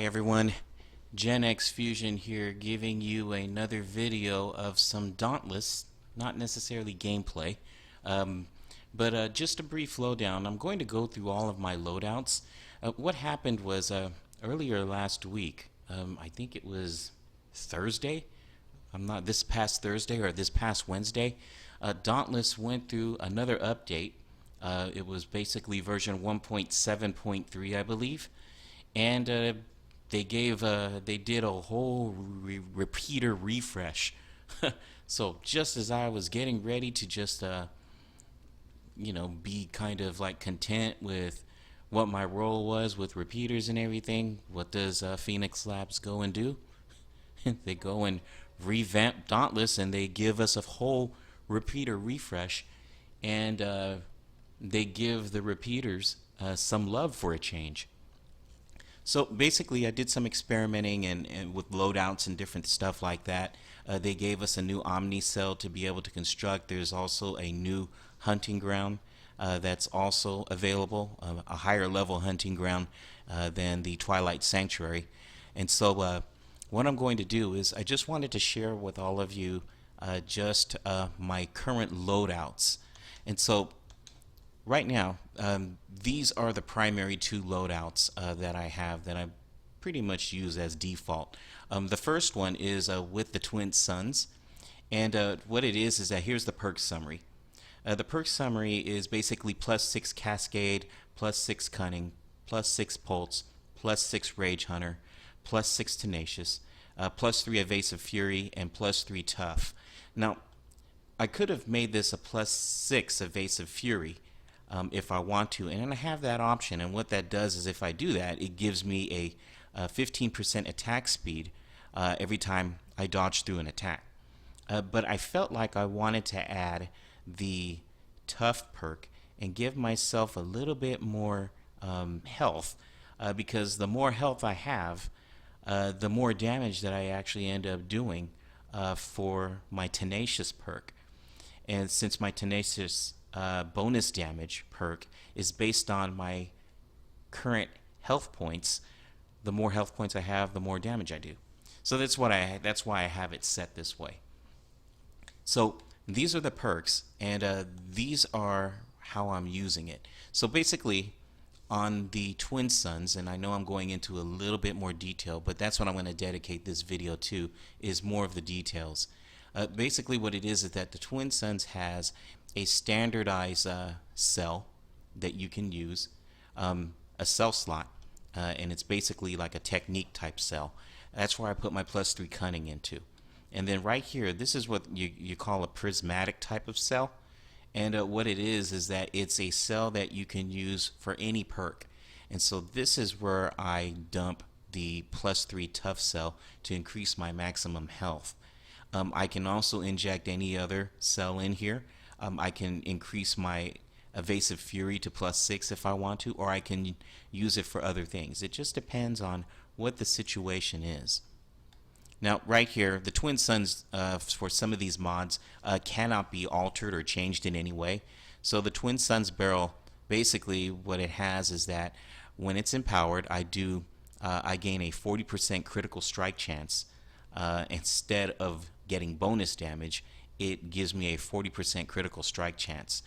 everyone, Gen X Fusion here, giving you another video of some Dauntless, not necessarily gameplay, but just a brief lowdown. I'm going to go through all of my loadouts. What happened was earlier last week, I think it was Thursday, this past Thursday or this past Wednesday, Dauntless went through another update. It was basically version 1.7.3, I believe, and they did a whole repeater refresh. So just as I was getting ready to just be kind of like content with what my role was with repeaters and everything, what does Phoenix Labs go and do? They go and revamp Dauntless, and they give us a whole repeater refresh, and they give the repeaters some love for a change. So basically, I did some experimenting and with loadouts and different stuff like that. They gave us a new Omni Cell to be able to construct. There's also a new hunting ground that's also available, a higher level hunting ground than the Twilight Sanctuary. And so what I'm going to do is I just wanted to share with all of you just my current loadouts. And so right now, these are the primary two loadouts that I have that I pretty much use as default. The first one is with the Twin Suns, and what it is that here's the perk summary. The perk summary is basically +6 Cascade, +6 Cunning, +6 Pulse, +6 Rage Hunter, +6 Tenacious, +3 Evasive Fury, and +3 Tough. Now, I could have made this a +6 Evasive Fury if I want to, and I have that option. And what that does is if I do that, it gives me a 15% attack speed every time I dodge through an attack. But I felt like I wanted to add the Tough perk and give myself a little bit more health, because the more health I have, the more damage that I actually end up doing for my Tenacious perk. And since my Tenacious bonus damage perk is based on my current health points, the more health points I have, the more damage I do. So that's why I have it set this way. So these are the perks, and these are how I'm using it. So basically, on the Twin Suns, and I know I'm going into a little bit more detail, but that's what I'm going to dedicate this video to, is more of the details. Basically what it is that the Twin Suns has a standardized cell that you can use, a cell slot, and it's basically like a technique type cell. That's where I put my +3 Cunning into. And then right here, this is what you call a prismatic type of cell. And what it is that it's a cell that you can use for any perk. And so this is where I dump the +3 Tough cell to increase my maximum health. I can also inject any other cell in here. I can increase my Evasive Fury to +6 if I want to, or I can use it for other things. It just depends on what the situation is. Now right here, the Twin Suns for some of these mods cannot be altered or changed in any way. So the Twin Suns barrel, basically what it has is that when it's empowered, I gain a 40% critical strike chance. Instead of getting bonus damage, it gives me a 40% critical strike chance.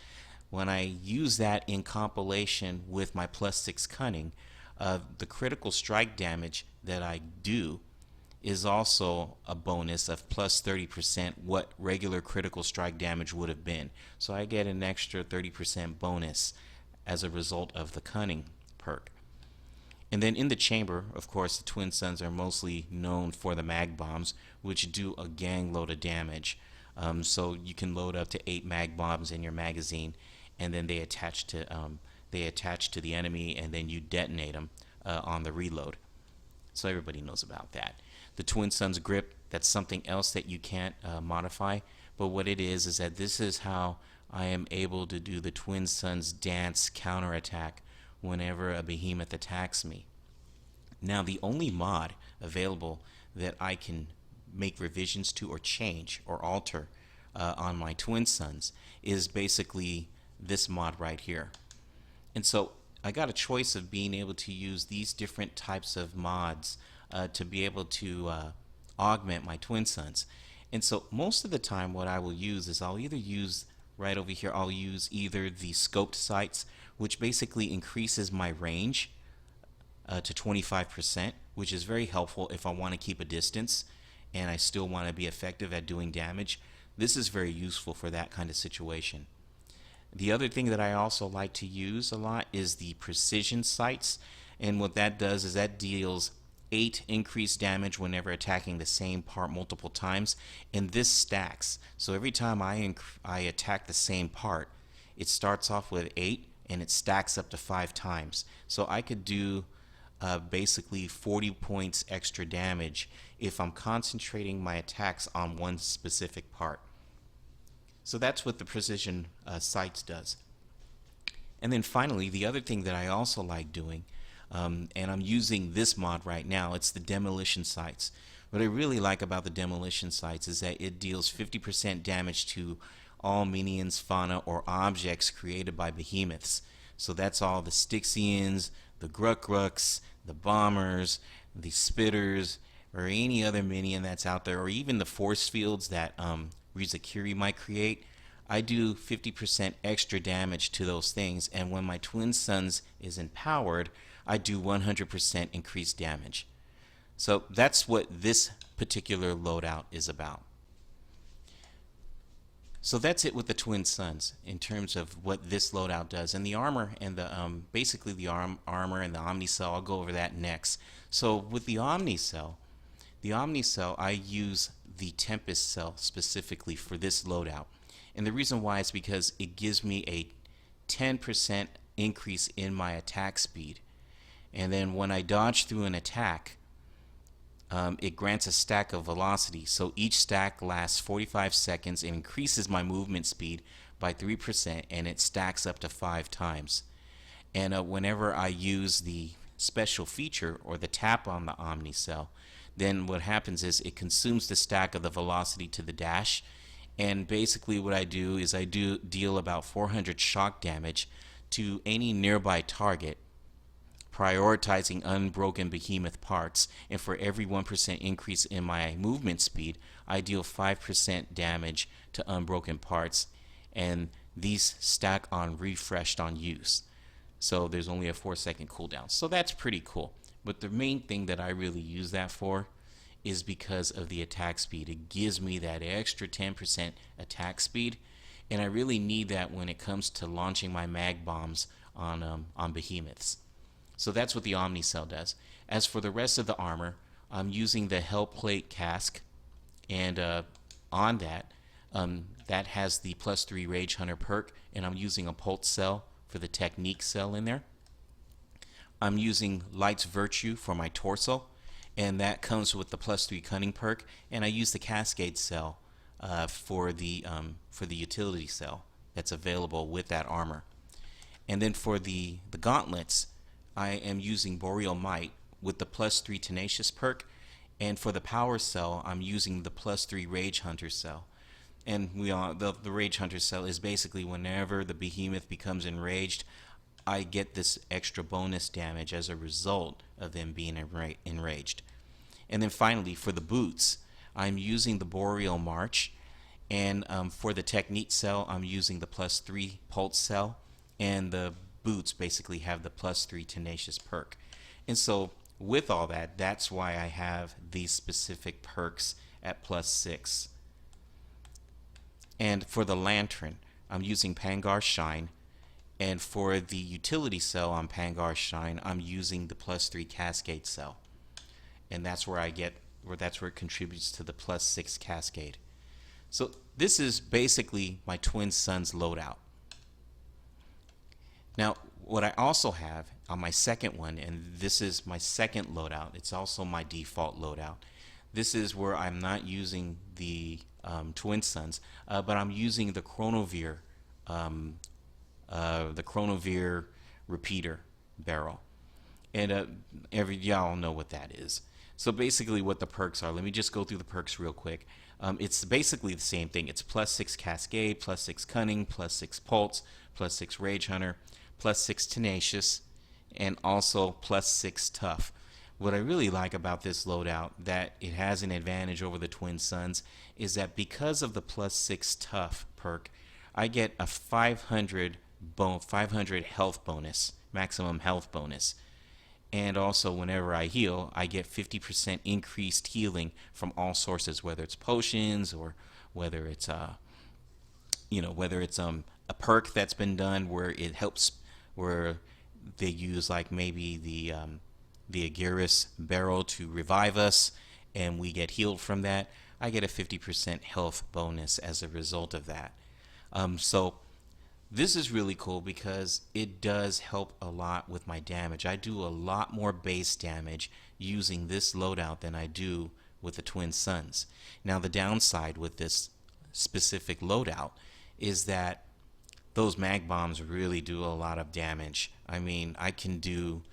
When I use that in compilation with my +6 Cunning, the critical strike damage that I do is also a bonus of +30% what regular critical strike damage would have been. So I get an extra 30% bonus as a result of the Cunning perk. And then in the chamber, of course, the Twin Suns are mostly known for the mag bombs, which do a gang load of damage. So you can load up to 8 mag bombs in your magazine, and then they attach to the enemy, and then you detonate them on the reload. So everybody knows about that. The Twin Suns grip, that's something else that you can't modify, but what it is that this is how I am able to do the Twin Suns dance counterattack whenever a behemoth attacks me. Now the only mod available that I can make revisions to or change or alter on my Twin Suns is basically this mod right here. And so I got a choice of being able to use these different types of mods to be able to augment my twin suns. And so most of the time what I will use is I'll either use right over here, I'll use either the scoped sights, which basically increases my range to 25%, which is very helpful if I want to keep a distance and I still want to be effective at doing damage. This is very useful for that kind of situation. The other thing that I also like to use a lot is the precision sights, and what that does is that deals 8 increased damage whenever attacking the same part multiple times, and this stacks. So every time I attack the same part, it starts off with 8 and it stacks up to 5 times. So I could do basically 40 points extra damage if I'm concentrating my attacks on one specific part. So that's what the precision sights does. And then finally, the other thing that I also like doing, and I'm using this mod right now, it's the Demolition Sites. What I really like about the Demolition Sites is that it deals 50% damage to all minions, fauna, or objects created by behemoths. So that's all the Styxians, the Gruk-Gruks, the Bombers, the Spitters, or any other minion that's out there, or even the force fields that Rizakiri might create. I do 50% extra damage to those things, and when my Twin Suns is empowered, I do 100% increased damage. So that's what this particular loadout is about. So that's it with the Twin Suns in terms of what this loadout does, and the armor and the basically the armor and the Omni Cell. I'll go over that next. So with the Omni Cell, I use the Tempest Cell specifically for this loadout, and the reason why is because it gives me a 10% increase in my attack speed, and then when I dodge through an attack, it grants a stack of velocity. So each stack lasts 45 seconds and increases my movement speed by 3%, and it stacks up to 5 times. And whenever I use the special feature or the tap on the Omni Cell, then what happens is it consumes the stack of the velocity to the dash, and basically what I do is I deal about 400 shock damage to any nearby target, prioritizing unbroken behemoth parts, and for every 1% increase in my movement speed, I deal 5% damage to unbroken parts, and these stack on refreshed on use. So there's only a 4-second cooldown. So that's pretty cool. But the main thing that I really use that for is because of the attack speed. It gives me that extra 10% attack speed, and I really need that when it comes to launching my mag bombs on behemoths. So that's what the Omni Cell does. As for the rest of the armor, I'm using the Hellplate Casque, and on that, that has the +3 Rage Hunter perk, and I'm using a Pulse Cell for the Technique Cell in there. I'm using Light's Virtue for my torso, and that comes with the +3 Cunning perk, and I use the Cascade Cell for the utility cell that's available with that armor. And then for the gauntlets, I am using Boreal Might with the +3 Tenacious perk, and for the Power Cell, I'm using the +3 Rage Hunter Cell. And the Rage Hunter Cell is basically whenever the behemoth becomes enraged, I get this extra bonus damage as a result of them being enraged. And then finally, for the boots, I'm using the Boreal March, and for the Technique Cell, I'm using the +3 Pulse Cell, and the boots basically have the +3 Tenacious perk. And so with all that, that's why I have these specific perks at +6. And for the Lantern, I'm using Pangar Shine, and for the utility cell on Pangar Shine, I'm using the +3 Cascade Cell, and that's where that's where it contributes to the +6 Cascade. So this is basically my Twin Suns loadout. Now, what I also have on my second one, and this is my second loadout, it's also my default loadout. This is where I'm not using the Twin Suns, but I'm using the Chronovere Repeater barrel, and y'all know what that is. So basically, what the perks are. Let me just go through the perks real quick. It's basically the same thing. It's +6 Cascade, +6 Cunning, +6 Pulse, +6 Rage Hunter, +6 Tenacious, and also +6 tough. What I really like about this loadout, that it has an advantage over the Twin Suns, is that because of the +6 tough perk, I get a 500 health bonus, maximum health bonus. And also, whenever I heal, I get 50% increased healing from all sources, whether it's potions or whether it's a perk that's been done where it helps, where they use like maybe the Aguirus barrel to revive us, and we get healed from that. I get a 50% health bonus as a result of that. So this is really cool because it does help a lot with my damage. I do a lot more base damage using this loadout than I do with the Twin Suns. Now the downside with this specific loadout is that those mag bombs really do a lot of damage. I mean, I can do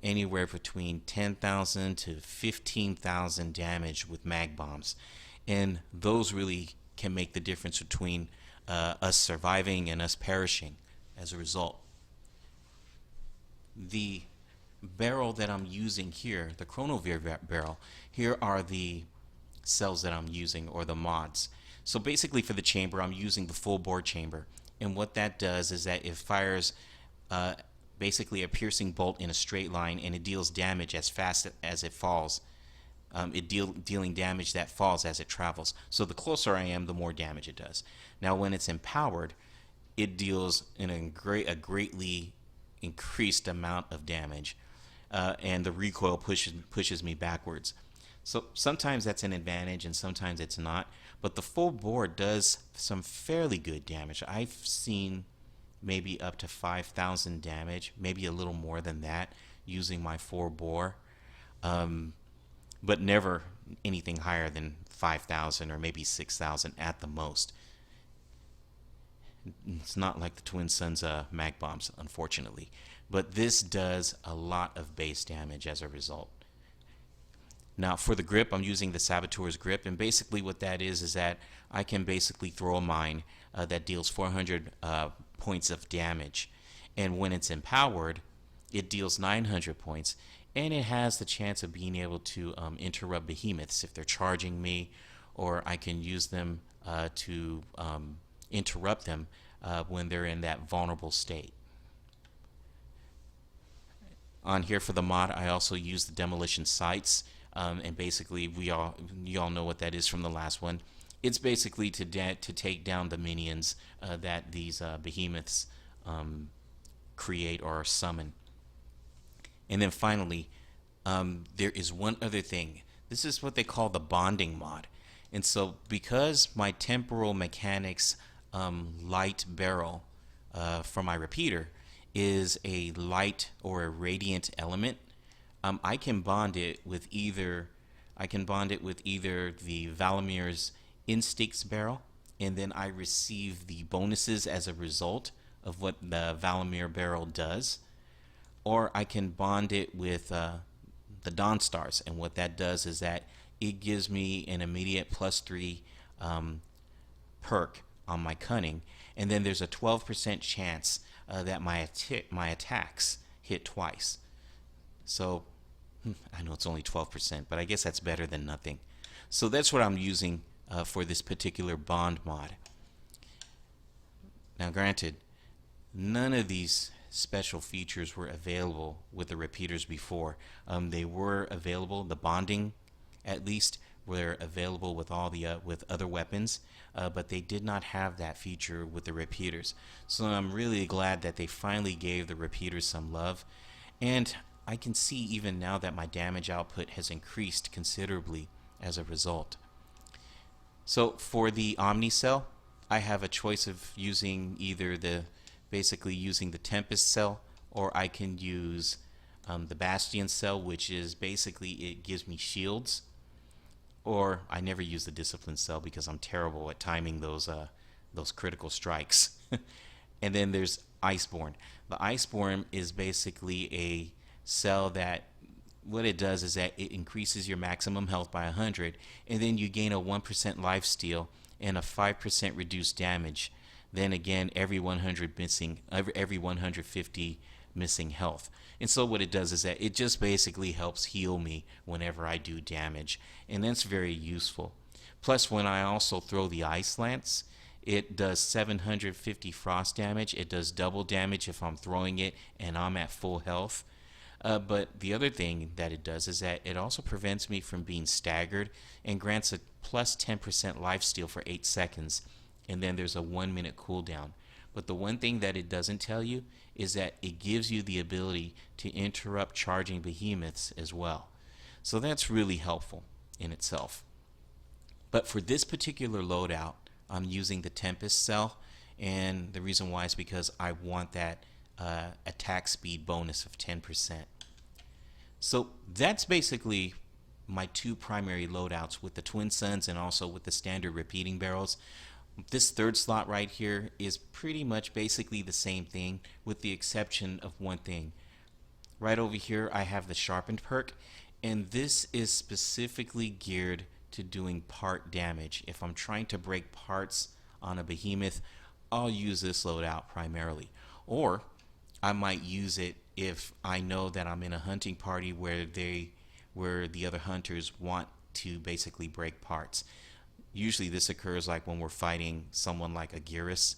anywhere between 10,000 to 15,000 damage with mag bombs, and those really can make the difference between us surviving and us perishing as a result. The barrel that I'm using here, the Chronovir barrel, here are the cells that I'm using, or the mods. So basically for the chamber, I'm using the full bore chamber, and what that does is that it fires basically a piercing bolt in a straight line, and it deals damage as fast as it falls. Dealing damage that falls as it travels. So the closer I am, the more damage it does. Now when it's empowered, it deals a greatly increased amount of damage, and the recoil pushes me backwards. So sometimes that's an advantage and sometimes it's not, but the full bore does some fairly good damage. I've seen maybe up to 5,000 damage, maybe a little more than that, using my 4 bore, but never anything higher than 5,000 or maybe 6,000 at the most. It's not like the Twin Suns mag bombs, unfortunately, but this does a lot of base damage as a result. Now for the grip, I'm using the Saboteur's grip, and basically what that is that I can basically throw a mine that deals 400 points of damage, and when it's empowered, it deals 900 points, and it has the chance of being able to interrupt behemoths if they're charging me, or I can use them to interrupt them when they're in that vulnerable state. On here for the mod, I also use the Demolition Sites, and basically you all know what that is from the last one. It's basically to take down the minions that these behemoths create or summon. And then finally, there is one other thing. This is what they call the bonding mod. And so because my temporal mechanics light barrel for my repeater is a light or a radiant element, I can bond it with either the Valamir's Instincts barrel, and then I receive the bonuses as a result of what the Valamir barrel does, or I can bond it with the Dawn Stars, and what that does is that it gives me an immediate +3 perk on my cunning, and then there's a 12% chance that my attacks hit twice. So I know it's only 12%, but I guess that's better than nothing. So that's what I'm using for this particular bond mod. Now granted, none of these special features were available with the repeaters before. They were available, the bonding at least were available with all the with other weapons, but they did not have that feature with the repeaters. So I'm really glad that they finally gave the repeaters some love, and I can see even now that my damage output has increased considerably as a result. So for the Omni Cell, I have a choice of using either basically using the Tempest Cell, or I can use the Bastion Cell, which is basically it gives me shields, or I never use the Discipline Cell because I'm terrible at timing those critical strikes. And then there's Iceborne. The Iceborne is basically a cell that what it does is that it increases your maximum health by 100, and then you gain a 1% lifesteal and a 5% reduced damage. Then again, every 150 missing health. And so what it does is that it just basically helps heal me whenever I do damage, and that's very useful. Plus, when I also throw the Ice Lance, it does 750 frost damage. It does double damage if I'm throwing it and I'm at full health. But the other thing that it does is that it also prevents me from being staggered and grants a plus 10% lifesteal for 8 seconds. And then there's a 1-minute cooldown. But the one thing that it doesn't tell you is that it gives you the ability to interrupt charging behemoths as well. So that's really helpful in itself. But for this particular loadout, I'm using the Tempest Cell, and the reason why is because I want that attack speed bonus of 10%. So that's basically my two primary loadouts with the Twin Suns and also with the standard repeating barrels. This third slot right here is pretty much basically the same thing with the exception of one thing. Right over here I have the sharpened perk, and this is specifically geared to doing part damage. If I'm trying to break parts on a behemoth, I'll use this loadout primarily. Or I might use it if I know that I'm in a hunting party where the other hunters want to basically break parts. Usually this occurs like when we're fighting someone like a Gearus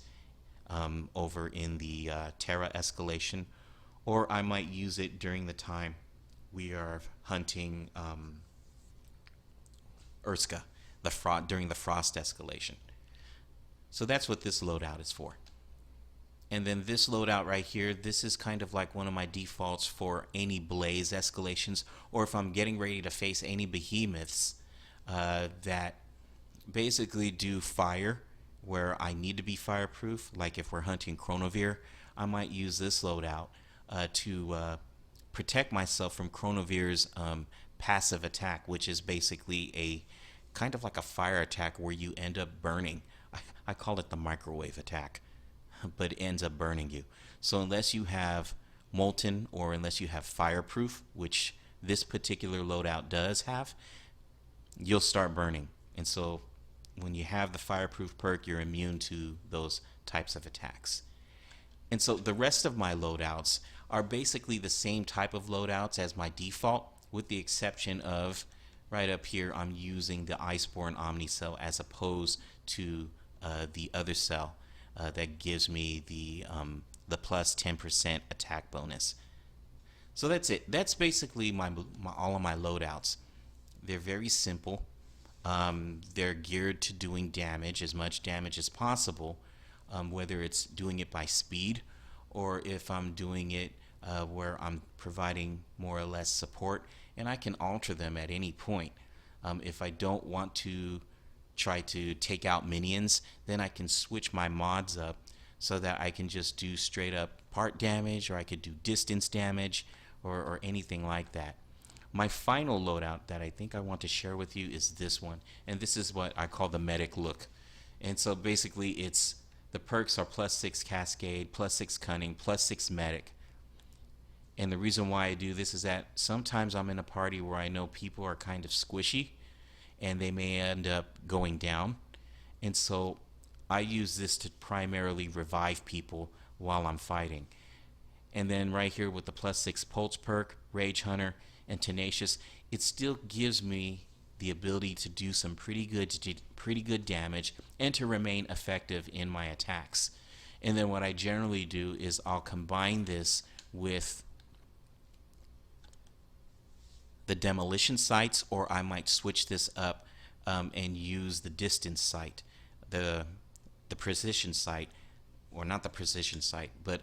over in the Terra escalation, or I might use it during the time we are hunting Urska during the Frost escalation. So that's what this loadout is for. And then this loadout right here, this is kind of like one of my defaults for any Blaze escalations, or if I'm getting ready to face any behemoths that basically do fire where I need to be fireproof. Like if we're hunting Chronovir, I might use this loadout to protect myself from Chronovir's passive attack, which is basically a kind of like a fire attack where you end up burning. I call it the microwave attack, but it ends up burning you. So unless you have Molten or unless you have Fireproof, which this particular loadout does have, you'll start burning. And so when you have the Fireproof perk, you're immune to those types of attacks. And so the rest of my loadouts are basically the same type of loadouts as my default, with the exception of right up here I'm using the Iceborne Omni Cell as opposed to the other cell that gives me the plus 10% attack bonus. So that's it. That's basically all of my loadouts. They're very simple. They're geared to doing damage, as much damage as possible, whether it's doing it by speed or if I'm doing it where I'm providing more or less support, and I can alter them at any point. If I don't want to try to take out minions, then I can switch my mods up so that I can just do straight up part damage, or I could do distance damage, or anything like that. My final loadout that I think I want to share with you is this one, and this is what I call the medic look. And so basically the perks are plus 6 cascade, plus 6 cunning, plus 6 medic. And the reason why I do this is that sometimes I'm in a party where I know people are kind of squishy and they may end up going down, and so I use this to primarily revive people while I'm fighting. And then right here with the plus 6 pulse perk, Rage Hunter, and Tenacious, it still gives me the ability to do some pretty good damage and to remain effective in my attacks. And then what I generally do is I'll combine this with the Demolition Sites, or I might switch this up and use the Distance Sight, the Precision Sight, or not the Precision Sight, but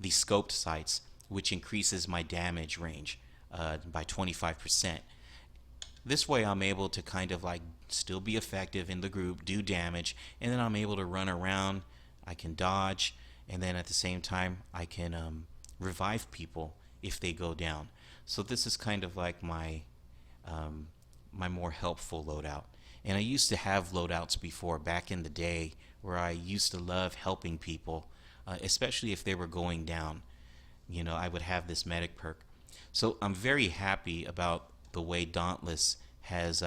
the Scoped Sights, which increases my damage range by 25%. This way I'm able to kind of like still be effective in the group, do damage, and then I'm able to run around, I can dodge, and then at the same time I can revive people if they go down. So this is kind of like my my more helpful loadout. And I used to have loadouts before, back in the day, where I used to love helping people, especially if they were going down. You know, I would have this medic perk. So I'm very happy about the way Dauntless has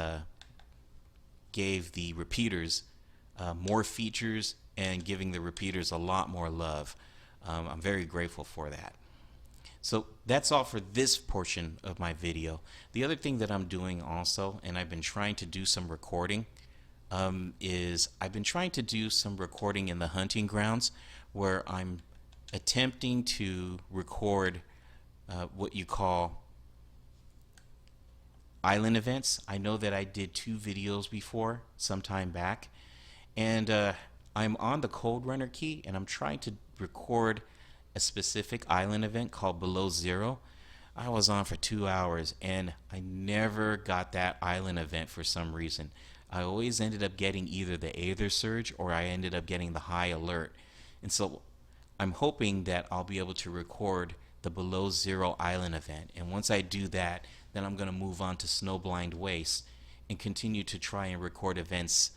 gave the repeaters more features and giving the repeaters a lot more love. I'm very grateful for that. So that's all for this portion of my video. The other thing that I'm doing also, and I've been trying to do some recording, is I've been trying to do some recording in the hunting grounds where I'm attempting to record what you call island events. I know that I did 2 videos before some time back, and I'm on the Cold Runner key and I'm trying to record a specific island event called Below Zero. I was on for 2 hours and I never got that island event for some reason. I always ended up getting either the Aether Surge or I ended up getting the High Alert. And so I'm hoping that I'll be able to record the Below Zero island event. And once I do that, then I'm going to move on to Snowblind Waste and continue to try and record events,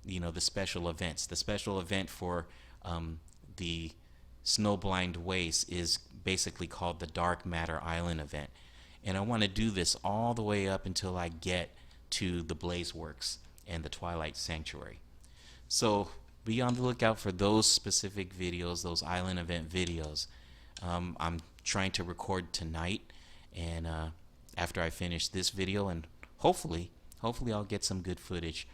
you know, the special events. The special event for the Snowblind Waste is basically called the Dark Matter Island event. And I want to do this all the way up until I get to the Blazeworks and the Twilight Sanctuary. So be on the lookout for those specific videos, those island event videos. I'm trying to record tonight, and after I finish this video, and hopefully I'll get some good footage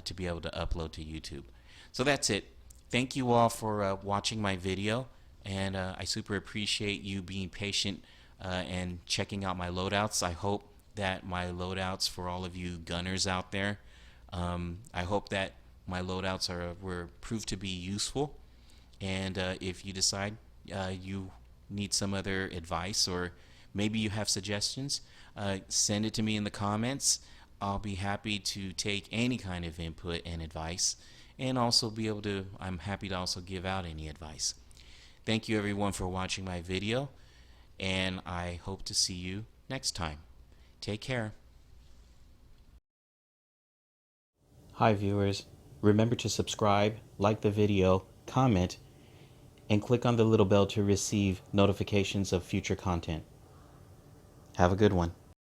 to be able to upload to YouTube. So that's it. Thank you all for watching my video, and I super appreciate you being patient and checking out my loadouts. I hope that my loadouts, for all of you gunners out there, I hope that my loadouts were proved to be useful. And if you decide you need some other advice, or maybe you have suggestions, send it to me in the comments. I'll be happy to take any kind of input and advice, and also I'm happy to also give out any advice. Thank you everyone for watching my video, and I hope to see you next time. Take care. Hi viewers, remember to subscribe, like the video, comment, and click on the little bell to receive notifications of future content. Have a good one.